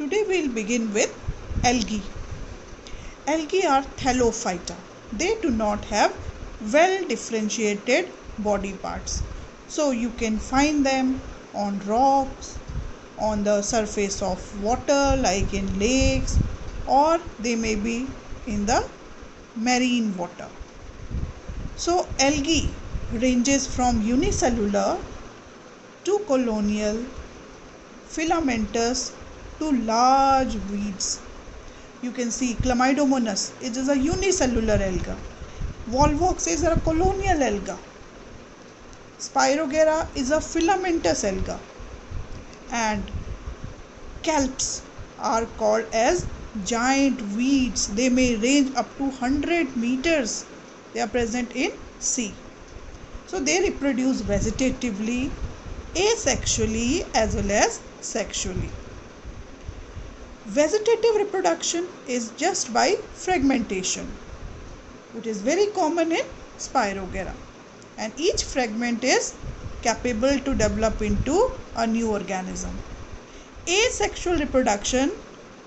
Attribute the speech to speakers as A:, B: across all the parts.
A: Today we'll begin with algae. Algae are thallophyta. They do not have well differentiated body parts. So you can find them on rocks, on the surface of water like in lakes, or they may be in the marine water. So algae ranges from unicellular to colonial, filamentous to large weeds. You can see Chlamydomonas, it is a unicellular alga. Volvox is a colonial alga. Spirogera is a filamentous alga. And kelps are called as giant weeds. They may range up to 100 meters. They are present in sea. So they reproduce vegetatively, asexually as well as sexually. Vegetative reproduction is just by fragmentation. It is very common in Spirogera, and each fragment is capable to develop into a new organism. Asexual reproduction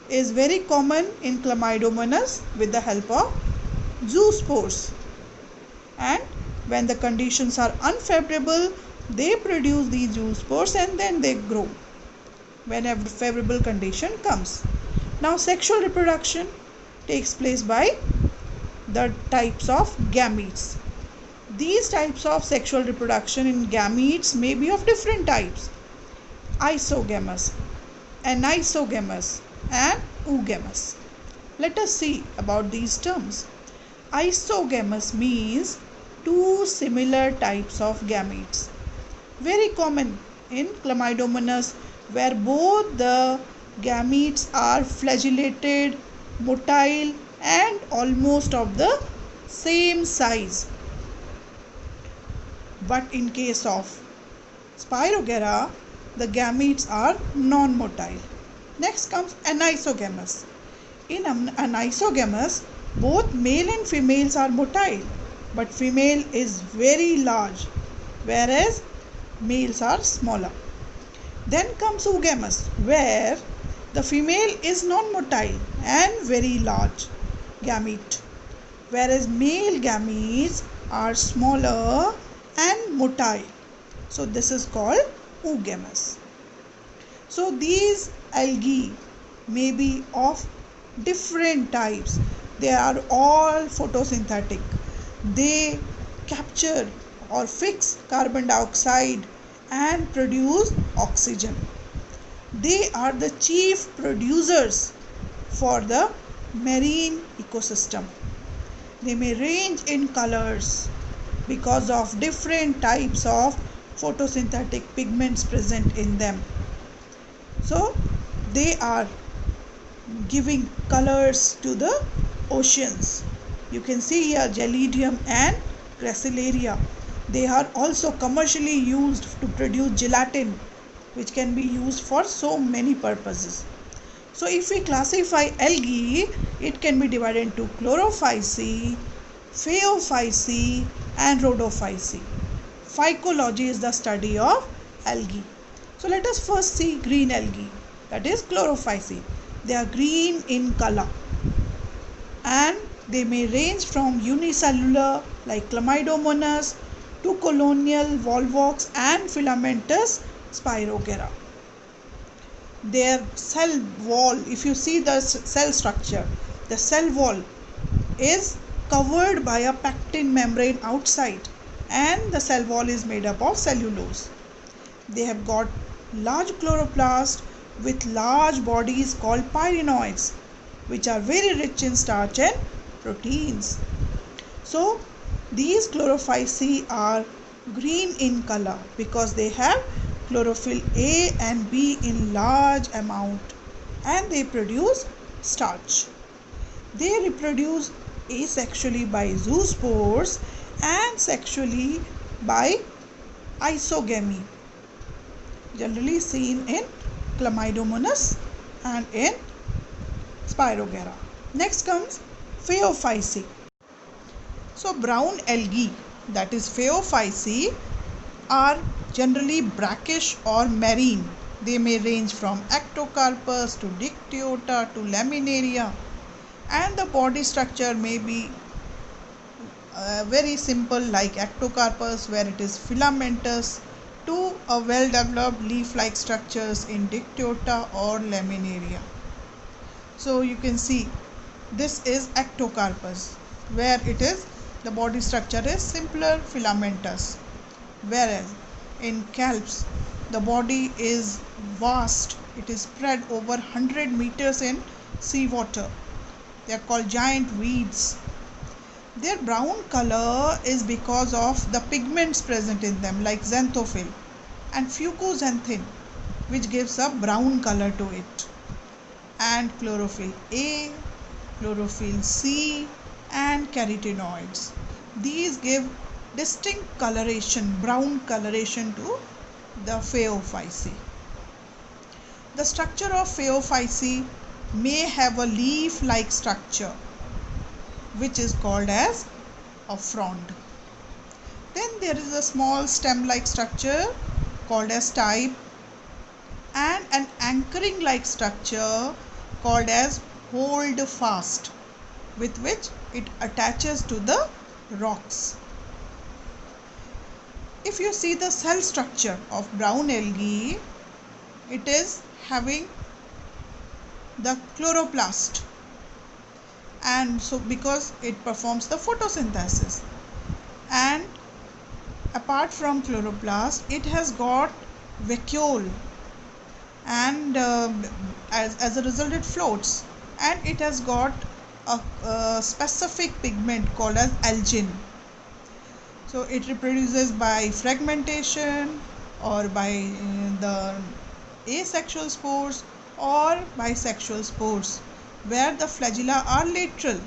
A: is very common in Chlamydomonas with the help of zoospores, and when the conditions are unfavorable, they produce these zoospores and then they grow when a favorable condition comes. Now sexual reproduction takes place by the types of gametes. These types of sexual reproduction in gametes may be of different types: isogamous, anisogamous and oogamous. Let us see about these terms. Isogamous means two similar types of gametes, very common in Chlamydomonas, where both the gametes are flagellated, motile and almost of the same size. But in case of Spirogera, the gametes are non-motile. Next comes anisogamous. In anisogamous, both male and females are motile, but female is very large, whereas males are smaller. Then comes oogamous, where the female is non-motile and very large gamete, whereas male gametes are smaller and motile. So this is called oogamous. So these algae may be of different types. They are all photosynthetic. They capture or fix carbon dioxide and produce oxygen. They are the chief producers for the marine ecosystem. They may range in colors because of different types of photosynthetic pigments present in them. So they are giving colors to the oceans. You can see here Gelidium and Gracilaria. They are also commercially used to produce gelatin, which can be used for so many purposes. So if we classify algae, it can be divided into chlorophyceae, phaeophyceae and rhodophyceae. Phycology is the study of algae. So let us first see green algae, that is chlorophyceae. They are green in color and they may range from unicellular like Chlamydomonas to colonial, volvox and filamentous Spirogera. Their cell wall, if you see the cell structure, the cell wall is covered by a pectin membrane outside, and the cell wall is made up of cellulose. They have got large chloroplast with large bodies called pyrenoids, which are very rich in starch and proteins. So these chlorophyceae are green in color because they have chlorophyll A and B in large amount and they produce starch. They reproduce asexually by zoospores and sexually by isogamy, generally seen in Chlamydomonas and in Spirogera. Next comes phaeophyceae. So brown algae, that is phaeophyceae, are generally brackish or marine They may range from ectocarpus to dictyota to laminaria, and the body structure may be very simple like ectocarpus, where it is filamentous, to a well developed leaf like structures in dictyota or laminaria. So you can see this is ectocarpus, where it is the body structure is simpler filamentous, whereas in calps the body is vast, it is spread over 100 meters in seawater. They are called giant weeds. Their brown color is because of the pigments present in them like xanthophyll and fucoxanthin, which gives a brown color to it, and chlorophyll A, chlorophyll C, and carotenoids. These give distinct coloration, brown coloration to the Phaeophyceae. The structure of Phaeophyceae may have a leaf-like structure, which is called as a frond. Then there is a small stem-like structure called as stipe, and an anchoring-like structure called as hold fast, with which it attaches to the rocks. If you see the cell structure of brown algae, it is having the chloroplast, and so because it performs the photosynthesis, and apart from chloroplast it has got vacuole, and as a result it floats, and it has got a specific pigment called as algin. So it reproduces by fragmentation or by the asexual spores or bisexual spores, where the flagella are lateral,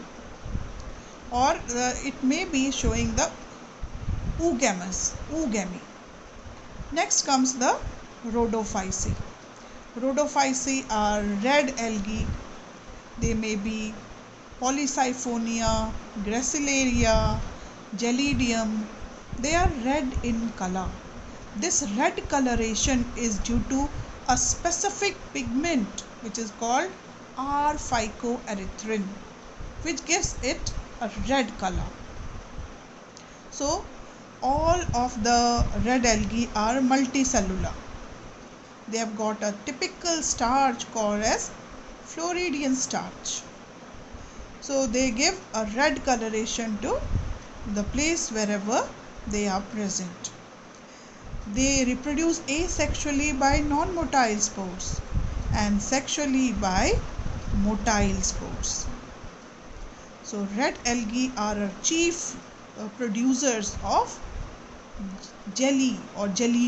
A: or it may be showing the oogamy. Next comes the Rhodophyceae. Rhodophyceae are red algae. They may be Polysiphonia, Gracilaria, Gelidium. They are red in color. This red coloration is due to a specific pigment which is called R-phycoerythrin, which gives it a red color. So all of the red algae are multicellular. They have got a typical starch called as Floridian starch. So they give a red coloration to the place wherever they are present. They reproduce asexually by non-motile spores and sexually by motile spores. So red algae are chief producers of jelly or jelly